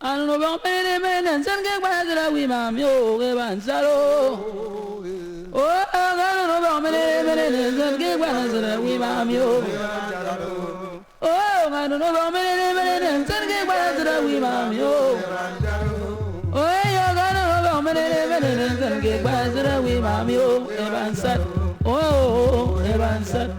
Anu no bang mene mene sen ke kwazra wi mam yo ke ban salo. Oh anu no bang mene mene sen ke kwazra wi mam yo. Oh anu no bang mene mene sen ke kwazra wi mam yo. Oh yo anu no bang mene mene sen ke kwazra wi mam yo e ban sat. Oh e ban sat.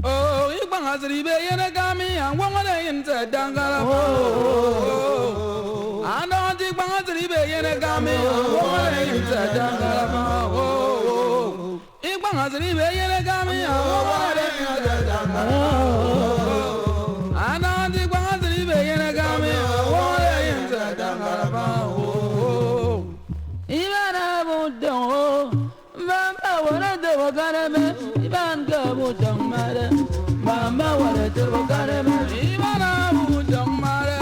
Oh, you bang as the bay and a gummy and one of the inside Dangala. Oh, I don't think bang as the bay and a gummy and one of the inside Dangala. Oh, you bang as the bay and a gummy and one of the inside Dangala. I don't think bang as the bay and a gummy and one of the inside Dangala. Oh, even I won't do. Mama, what I do, what I do, Ivan go, don't matter. Mama, what I do, what I do, Ivan don't matter.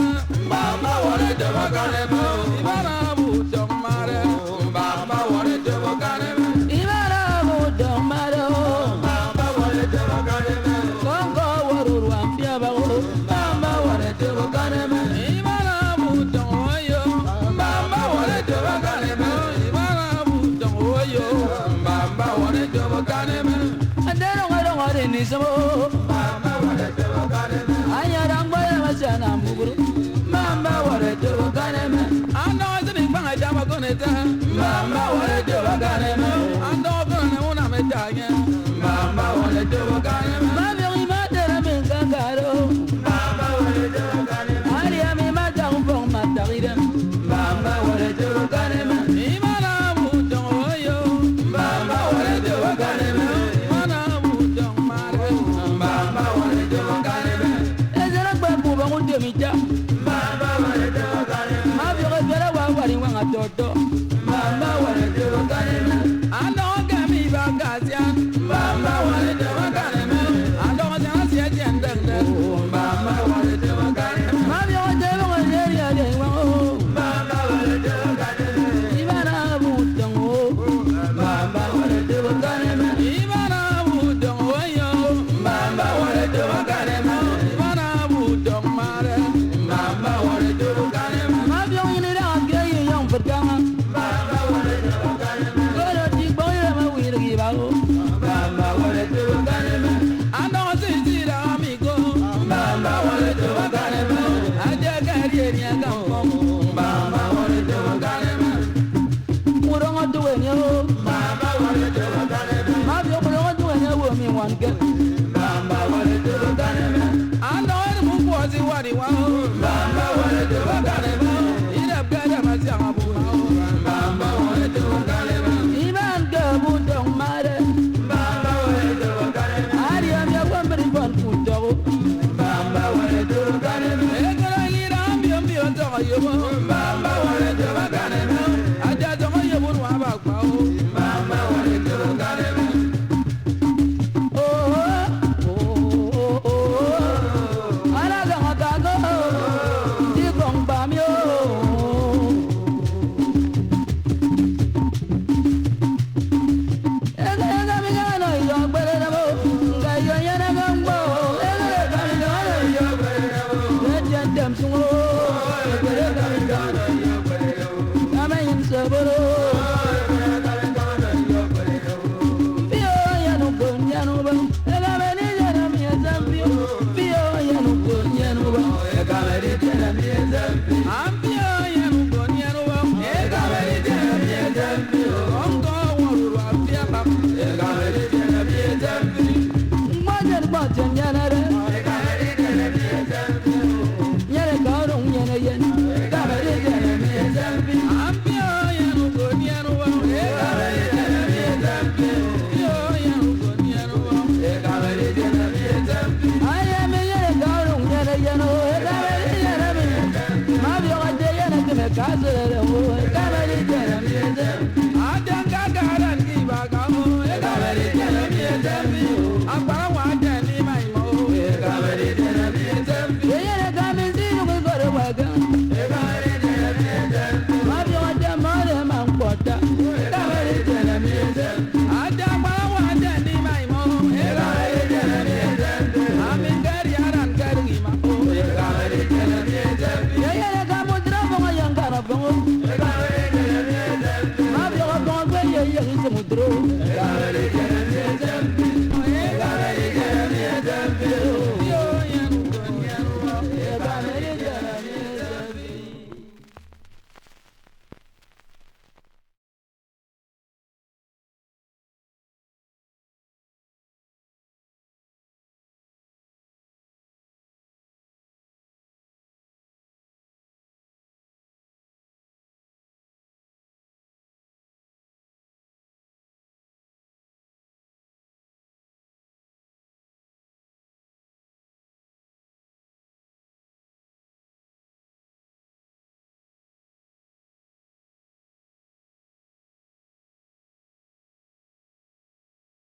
Mama, what I do, what I do, Ivan don't matter. Mama, what I do, what I do, Ivan don't matter. Mama, what I do, what I do, Congo, what do I feel about? Mama, what I do, what I do, Ivan don't want you. Mama, what I do, what I do, Ivan don't want you. I don't want any some I am Mama, what I do, I know the big bang I'm gonna tell Mama, what I do, I know gonna want to die. Mama, what I do, Mamma, I'm in Gangaro. Mama, what I do, I am in my town from Matarida. Mama, what I do, Toto, Mama, what I do, I don't get me back as young. Mama, what I do, I don't dance yet, and Mama, what I do, Mama, what I do, Mama, what I do, even I would don't Mama, what I do, even I would don't Mama, what I do, even I would don't matter. Mama, what I do, one girl. Mama, what I do, I know the was it what he was. Mama, what I do, it up got a Mama, what I do, even girl don't matter. Mama, what I do, I am your company one foot dog. Mama, what I do, I need a dog. Mama, what I do, I just don't want you to have a cow. Mama, what I do, Casa,